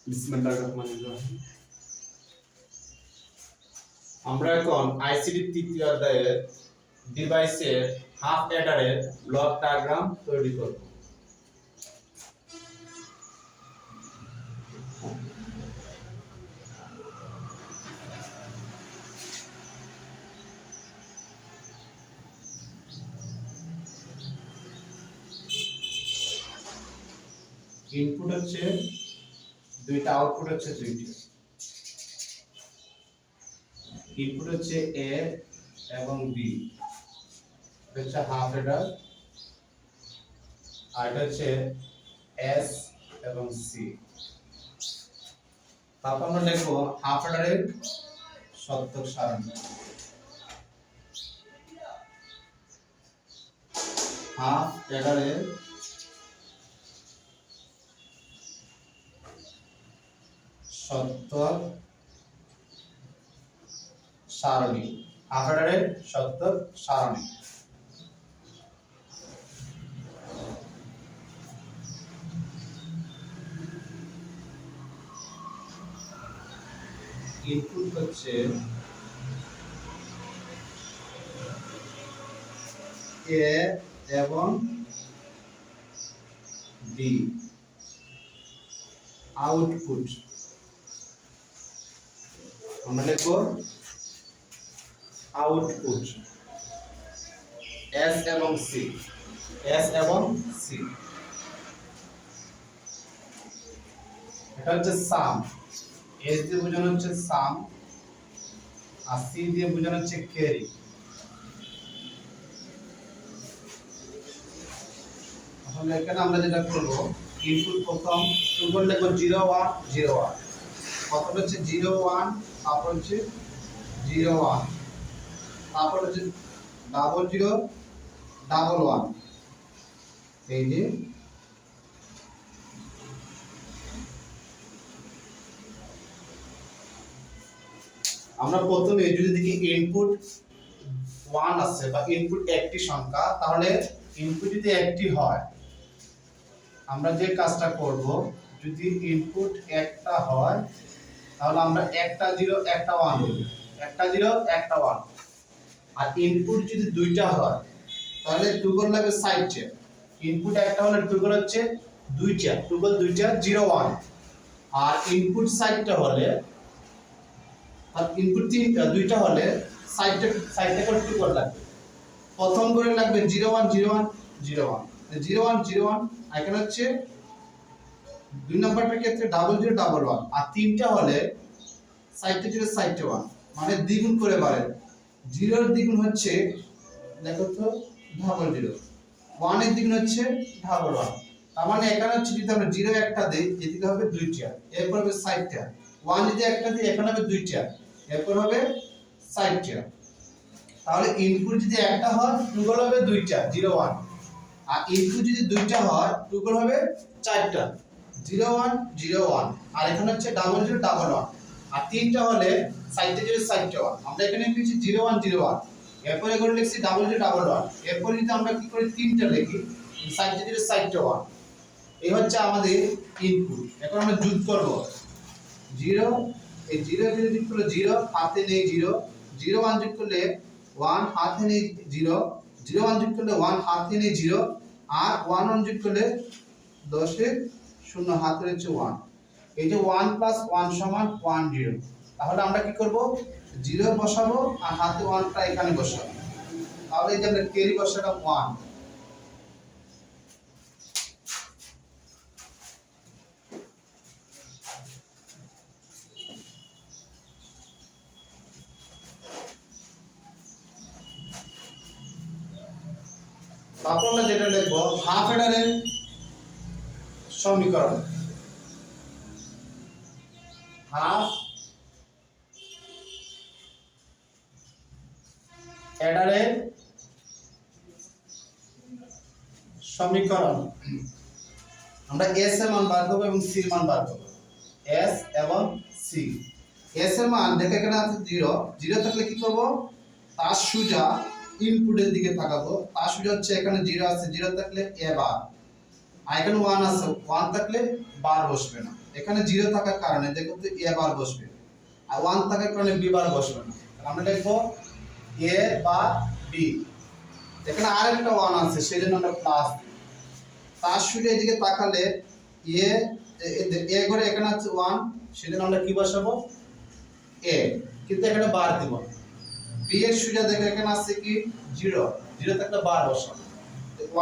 বিসমিল্লাহির রহমানির রহিম। আমরা এখন আইসিটি তৃতীয় অধ্যায়ের ডিভাইসের হাফ অ্যাডারের ব্লক ডায়াগ্রাম তৈরি করব। ইনপুট হচ্ছে দুইটা, আউটপুট হচ্ছে দুইটা। ইনপুট হচ্ছে এ এবং বি, হচ্ছে হাফ অ্যাডার, আর এটা হচ্ছে এস এবং সি। তারপর আমরা দেখবো হাফ অ্যাডারের সত্যক সারণী। হাফ অ্যাডারের সত্যক সারণী, হাফ অ্যাডারের সত্যক সারণী। ইনপুট হচ্ছে এ এবং বি, আউটপুট আমরা লিখব আউটপুট এস এবং সি, এস এবং সি। এটা হচ্ছে সাম, এস দিয়ে বোঝানো হচ্ছে সাম, আর সি দিয়ে বোঝানো হচ্ছে ক্যারি। তাহলে এখানে আমরা যেটা করব, ইনপুট প্রথম টুগল লিখব 0 1 0 1, প্রথম হচ্ছে 0 1, তারপর হচ্ছে 0 1, তারপর হচ্ছে 0 0 1 1। এই যে আমরা প্রথমে যদি দেখি ইনপুট 1 আছে বা ইনপুট একটি সংখ্যা, তাহলে ইনপুট যদি একটি হয়, আমরা যে কাজটা করব, যদি ইনপুট একটা হয় তাহলে আমরা একটা 0 একটা 1 দেব, একটা 0 একটা 1। আর ইনপুট যদি দুইটা হয় তাহলে টুগল লাগবে সাইডে। ইনপুট একটা হলে টুগল হচ্ছে দুইটা, টুগল দুইটা 0 1। আর ইনপুট সাইডটা হলে, আর ইনপুট দুইটা হলে সাইডটা করে টুগল লাগবে। প্রথম করে লাগবে 0 1 0 1 0 1 0 1 0 1। এখানে হচ্ছে দুই নাম্বারটার ক্ষেত্রে 0 0 1 1। আর তিনটা হলে সাইডটা 0 সাইডটা 1, মানে দ্বিগুণ করে বাড়ে। 0 এর দ্বিগুণ হচ্ছে, দেখো তো, 0 0, 1 এর দ্বিগুণ হচ্ছে 1 1। তার মানে এখানে হচ্ছে যদি আমরা 0 একটা দেই, এদিকে হবে দুইটা, এরপর হবে সাইডটা। 1 যদি একটা দিই, এখানে হবে দুইটা, এরপর হবে সাইডটা। তাহলে ইনপুট যদি একটা হয়, টুগল হবে দুইটা 0 1। আর ইনপুট যদি দুইটা হয়, টুগল হবে চারটা 0 1 0 1। আর এখানে হচ্ছে 0 0 1 1। আর তিনটা হলে সাইডটা 0 সাইডটা 1। আমরা এখানে লিখছি 0 1 0 1, এরপরে করে লিখছি 0 0 1 1। এরপর যদি আমরা কি করি, তিনটা লিখি, সাইডটা 0 সাইডটা 1। এই হচ্ছে আমাদের ইনপুট। এখন আমরা যোগ করব 0, এই 0 0 যোগ করলে 0, হাতে নেই 0, 0 1 যোগ করলে 1, হাতে নেই 0, 0 1 যোগ করলে 1, হাতে নেই 0, আর 1 1 যোগ করলে 10 এর 0, হাতে রয়েছে 1। এই যে 1 + 1 = 1 0। তাহলে আমরা কি করব, 0 বসাবো আর হাতে 1টা এখানে বসাবো। তাহলে এই যে আমরা ক্যারি বসাটা 1। তারপর আমরা যেটা লিখব, হাফ অ্যাডারের সমীকরণ। হাফ অ্যাডারের সমীকরণ। আমরা এস এর মান বার করব এবং সি এর মান বার করব। এস এবং সি। এস এর মান দেখো এখানে আছে 0, 0 থাকলে কি করব, তার সোজা ইনপুটের দিকে তাকাবো। তার সোজা হচ্ছে এখানে 0 আছে, 0 থাকলে এ বার। আর এখানে 1 আছে, 1 থাকলে বার বসবে না। এখানে 0 থাকার কারণে দেখো তো a বার বসবে, আর 1 থাকার কারণে b বার বসবে না। আমরা লিখবো a বার b। এখানে আরেকটা 1 আছে, সেজন্য আমরা প্লাস দিই। তার সুরে এদিকে তাকালে a করে এখানে আছে 1, সেজন্য আমরা কি বসাবো a, কিন্তু এখানে বার দেব। b এর সুরে দেখো এখানে আছে কি 0, 0 থাকলে বার বসাবো।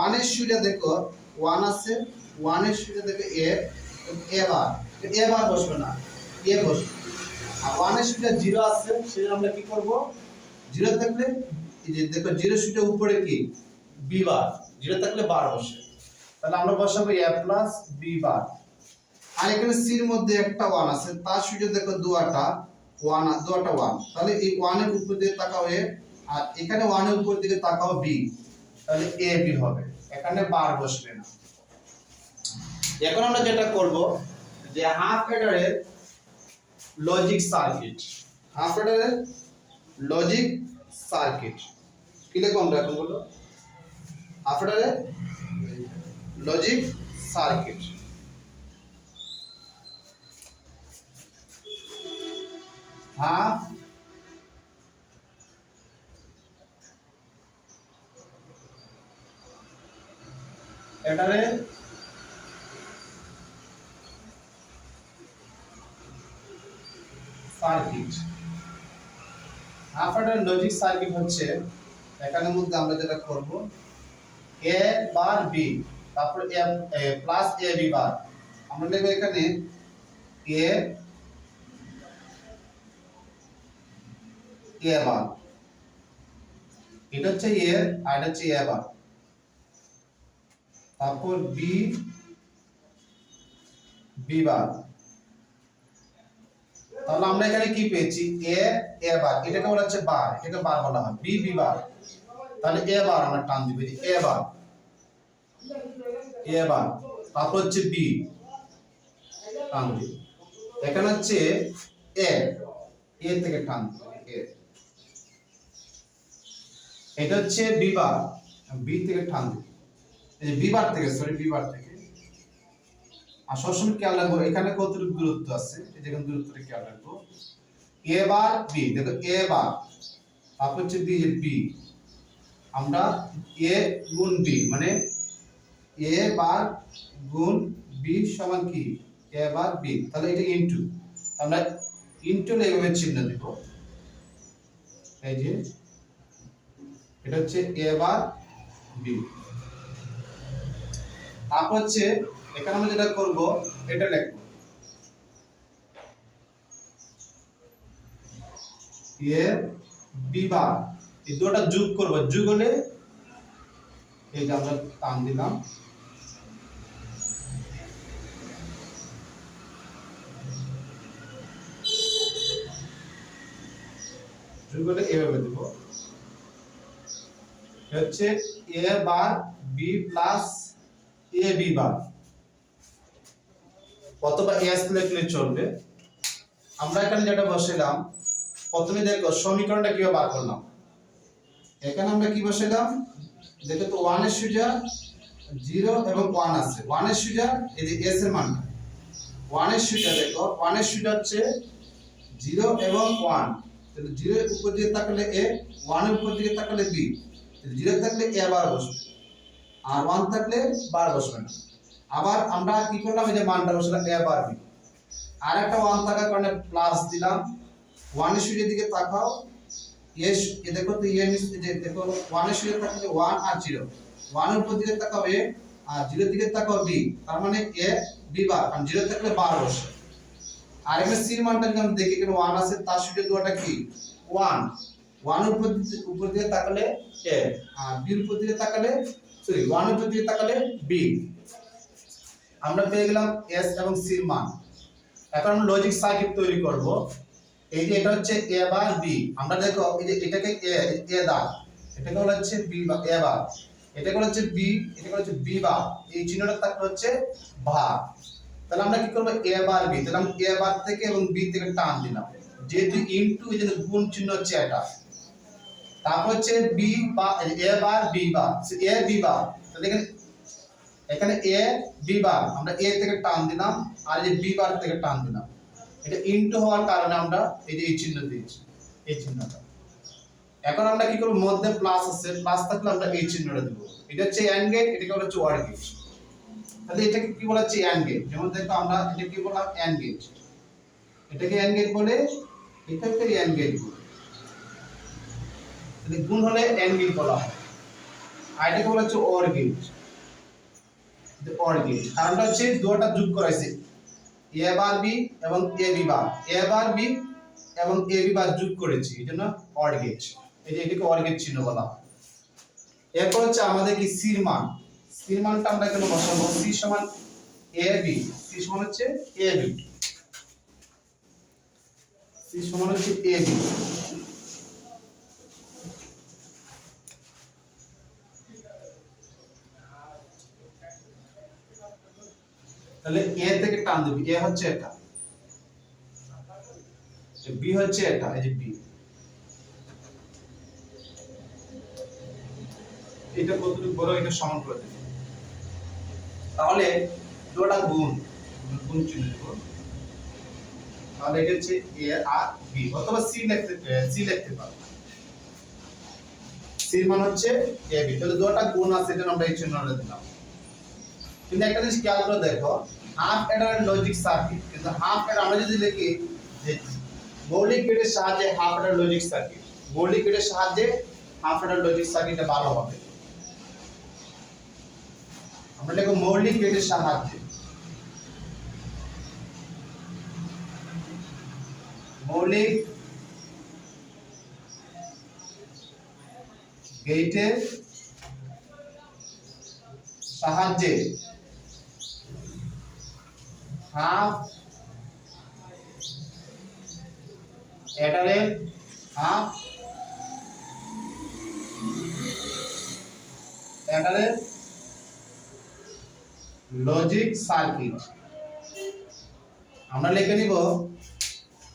1 এর সুরে দেখো 1 আছে, 1 এর সুরে দেখো a বার, a বার বসবে না, a বসবে। আর 1 এর সুরে 0 আছে, সেজন্য আমরা কি করব 0 থাকলে এই যে দেখো 0 সুরে উপরে কি b বার, 0 থাকলে বার বসে, তাহলে আমরা বসাবো a প্লাস b বার। আর এখানে c এর মধ্যে একটা 1 আছে, তার সুরে দেখো দুয়াটা 1, তাহলে এই 1 এর উপর দিকে তাকাও a, আর এখানে 1 এর উপর দিকে তাকাও b, তাহলে a b হবে, এখানে বার বসবে না। এখন আমরা যেটা করব যে হাফ অ্যাডারের লজিক সার্কিট, হাফ অ্যাডারের লজিক সার্কিট কি লিখব আমরা এখন বলো, হাফ অ্যাডারের লজিক সার্কিট। হাফ অ্যাডারের circuit, half adder logic circuit হচ্ছে এখানের মধ্যে আমরা যেটা করব a বার b, তারপর a plus a b bar. আমরা লিখব এখানে a বার, এটা হচ্ছে a আর এটা হচ্ছে a বার, তারপর b বার। তাহলে আমরা এখানে কি পেয়েছি a বার, এটাকে বলা হচ্ছে বার, এটাকে বার বলা হয়, b বার। তাহলে a বার আমরা টান দিব, a বার, তারপর হচ্ছে b টান দিব, এখানে হচ্ছে a থেকে টান দিব, এটা হচ্ছে b বার, b থেকে টান দিব, এই b বার থেকে, সরি b বার থেকে। আর সবসময় খেয়াল রাখবো এখানে কতটুকু দূরত্ব আছে, এই যেখানে দূরত্বটা খেয়াল রাখবো, a বার b, দেখো a বার, তারপর হচ্ছে b, আমরা a গুণ b মানে a বার গুণ b সমান কি a বার b, তাহলে এটা ইনটু, আমরা ইনটু এইভাবে চিহ্ন দেব, এই যে এটা হচ্ছে a বার b। তারপর হচ্ছে এখানে আমরা যেটা করব এটা লিখব a b বার, এই দুটোটা যোগ করব, যোগ হলে এই যে আমরা টান দিলাম, যোগ হলে এভাবে দেব, হচ্ছে a bar b plus a b বার, অথবা s লিখলে চলবে। আমরা এখানে যেটা বসাইলাম, প্রথমে দেখো সমীকরণটা কিভাবে বার করলাম, এখানে আমরা কি বসাইলাম দেখো তো 1 এর সুজা 0 এবং 1 আছে, 1 এর সুজা এই যে s এর মান, 1 এর সুজা দেখো 1 এর সুজা হচ্ছে 0 এবং 1, তাহলে 0 এর উপর দিকে তাকালে a, 1 এর উপর দিকে তাকালে b, 0 থাকলে a বার বসবে আর 1 থাকলে বার বসবে না। আবার আমরা কি করলাম, এই যে মানটা বসালাম a বার b, আর একটা 1 থাকার কারণে প্লাস দিলাম, 1 এর সুজের দিকে তাকাও, এস এ দেখো তো এ যে দেখো 1 এর সুজে থাকলে 1 আর 0, 1 এর উপর দিকে তাকাও a আর 0 এর দিকে তাকাও b, তার মানে a b বার, কারণ 0 থাকলে বার বসে। আর এখানে c এর মানটা যদি আমরা দেখি, এখানে 1 আছে, তার সুজে দুটোটা কি 1, 1 এর উপর দিকে তাকালে a আর b এর উপর দিকে তাকালে, সরি 1 এর উপর দিকে তাকালে b, আমরা পেয়ে গেলাম s এবং c এর মান। এখন আমরা লজিক সার্কিট তৈরি করব, এই যে এটা হচ্ছে a বার b, আমরা দেখো এই যে এটাকে a দাও, এটাকে বলা হচ্ছে b বা a বার, এটাকে বলা হচ্ছে b, এটাকে বলা হচ্ছে b বার, এই চিহ্নটা থাকলে হচ্ছে ভাগ। তাহলে আমরা কি করব a বার b, তাহলে আমরা a বার থেকে এবং b থেকে টান দিলাম, যেহেতু ইনটু এই যে গুণ চিহ্ন হচ্ছে এটা, তারপর হচ্ছে b বা a bar b bar, a b বার, তাহলে এখানে এখানে এ বি বার আমরা এ থেকে টান দিলাম আর এই বি বার থেকে টান দিলাম, এটা ইনটু হওয়ার কারণে আমরা এই যে এই চিহ্ন দিয়েছি, এই চিহ্নটা। এখন আমরা কি করব, মধ্যে প্লাস আছে, প্লাস থাকলে আমরা এই চিহ্নটা দেব। এটা হচ্ছে এন্ড গেট, এটাকে বলা হচ্ছে ওয়ার গেট। তাহলে এটাকে কি বলা হচ্ছে এন্ড গেট। যেমন দেখো আমরা এটা কি বললাম এন্ড গেট, এটাকে এন্ড গেট বলে, এটাকে এন্ড গেট বলে। তাহলে গুণ হলে এন্ড গেট বলা হয়। আর এটাকে বলা হচ্ছে ওর গেট, ওর গেট। কারণটা হচ্ছে দুটোটা যোগ করাইছে, এ বার বি এবং A B bar, A bar B এবং এ বি বার যোগ করেছি, এজন্য অর গেট। এই যে এটাকে অর গেট চিহ্ন বলা হয়। এরপর হচ্ছে আমাদের কি সির মান, সির মানটা আমরা এখানে বসাবো, সি সমান এ বি, সি সমান হচ্ছে এ বি, সি সমান হচ্ছে এ বি। তাহলে এ থেকে টান দিবি, এ হচ্ছে এটা, বি হচ্ছে এটা, এই যে বি, এটা কতটুকু বড় এটা সমান করে দেব। তাহলে দুটো গুণ, গুণ চিহ্ন দেব। তাহলে এটা হচ্ছে এ আর বি, অথবা সি লিখতে পারো, সি মান হচ্ছে এ বি। তাহলে দুটো গুণ আছে, এটা আমরা এই চিহ্নটা দিলাম। কিন্তু একটা জিনিস খেয়াল করে দেখো, হাফ অ্যাডার লজিক সার্কিট, কিন্তু হাফ অ্যাডার আমরা যদি লিখি যে মৌলিক গেটের সাহায্যে হাফ অ্যাডার লজিক সার্কিট, মৌলিক গেটের সাহায্যে হাফ অ্যাডার লজিক সার্কিটটা ভালো হবে। আমরা লিখব মৌলিক গেটের সাহায্যে, মৌলিক গেটের সাহায্যে হাফ অ্যাডারের হাফ অ্যাডারের লজিক সার্কিট। আমরা লিখে নিব,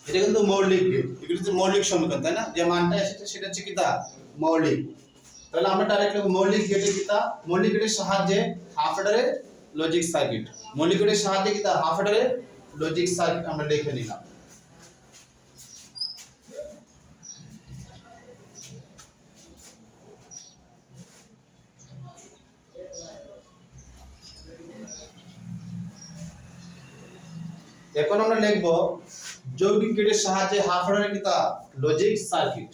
এটা কিন্তু মৌলিক গেট, এগুলো হচ্ছে মৌলিক সমীকরণ, তাই না? যে মানটা এসেছে সেটা হচ্ছে কি তা মৌলিক। তাহলে আমরা ডাইরেক্ট লিখব মৌলিক গেটের কি তা, মৌলিক গেটের সাহায্যে হাফ অ্যাডারের লজিক সার্কিট, মৌলিক গেটের সাহায্যে কি তা হাফ অ্যাডারের লজিক সার্কিট আমরা লিখে নিলাম। এখন আমরা লিখব যৌগিক গেটের সাহায্যে হাফ অ্যাডারের কি তা লজিক সার্কিট।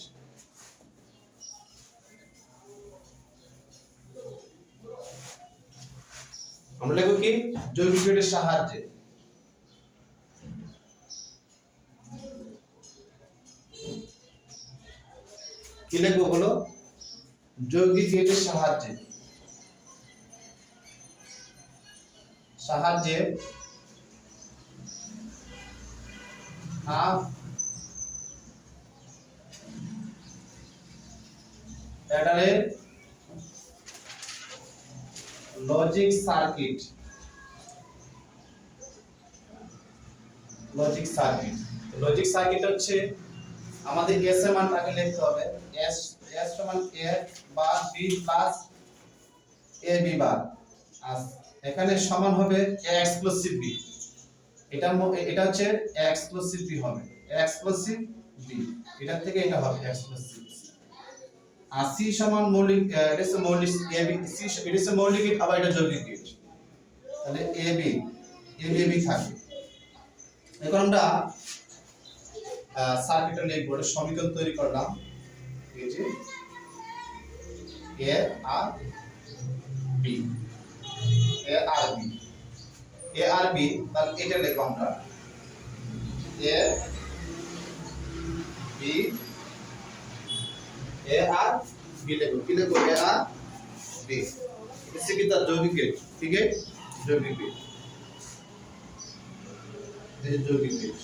আমরা লিখব কি যৌগিক গেটের সাহায্যে, কি লিখব বলো, যৌগিক গেটের সাহায্যে, সাহায্যে হাফ অ্যাডারের logic circuit, logic circuit. Logic circuit হচ্ছে আমাদের এস এর মানটাকে লিখতে হবে, এস এস সমান এ বার বি প্লাস এ বি বার, আর এখানে সমান হবে এ এক্সক্লুসিভ বি, এটা হচ্ছে এ এক্সক্লুসিভ বি হবে, এ এক্সক্লুসিভ বি, এটা থেকে এটা হবে এক্সক্লুসিভ। আর সি সমান মৌলিক, এটা হচ্ছে মৌলিক এ বি, সি এটা হচ্ছে মৌলিক গেট, আবার এটা যৌগিক গেট। তাহলে এ বি বি থাকবে। এখন আমরা সার্কিটটা লিখব, এটা সমীকরণ তৈরি করলাম, এই যে এ আর বি, এ আর বি, এ আর বি। তাহলে এটা লিখব আমরা A B, A R B লিখব, কি লিখব এ আর বি। এটা কি তার যৌগিক গেট, ঠিক আছে যৌগিক গেট, এই যৌগিক গেট।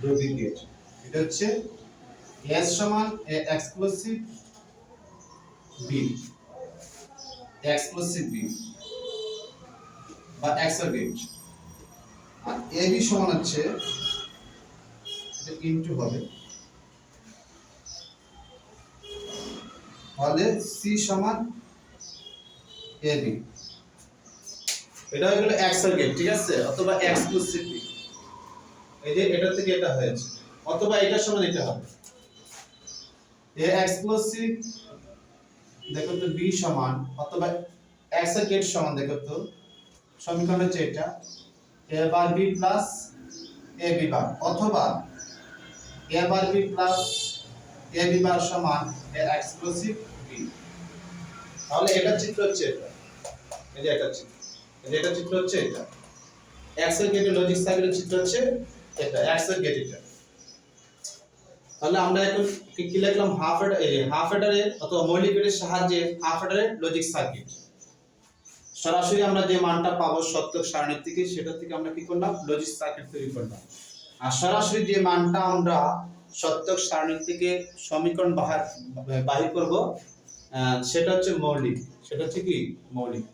যৌগিক গেট এটা হচ্ছে এস সমান এক্সক্লুসিভ বি, এক্সক্লুসিভ বি বা XOR gate. R A B সমান হচ্ছে এটা ইনটু হবে তাহলে সি সমান এ বি, এটা হয়ে গেল এক্স এর গেট, ঠিক আছে, অথবা এক্স প্লাস সি পি, এই যে এটা থেকে এটা হয়েছে, অথবা এটা সমান এটা হবে এ এক্স প্লাস সি, দেখো তো বি সমান, অথবা এক্স এর গেট সমান, দেখো তো সমীকরণ হচ্ছে এটা এ বার বি প্লাস এ বি বার, অথবা এ বার বি প্লাস এ বি বার সমান এ এক্স প্লাস সি বি। তাহলে এটা চিত্র হচ্ছে এটা, এই যে এটা চিত্র, এই যে এটা চিত্র হচ্ছে এটা, এক্স এর গেটের লজিক সার্কিটের চিত্র হচ্ছে এটা, এক্স এর গেট এটা। তাহলে আমরা এখন কি লিখলাম, হাফ অ্যাডারের অথবা মৌলিক গেটের সাহায্যে হাফ অ্যাডারের লজিক সার্কিট। সরাসরি আমরা যে মানটা পাবো সত্যক সারণীর থেকে, সেটা থেকে আমরা কি করলাম, লজিক সার্কিট তৈরি করলাম। আর সরাসরি যে মানটা আমরা সত্যক সারণীর থেকে সমীকরণ বাহির করব, সেটা হচ্ছে মৌলিক, সেটা হচ্ছে কি মৌলিক।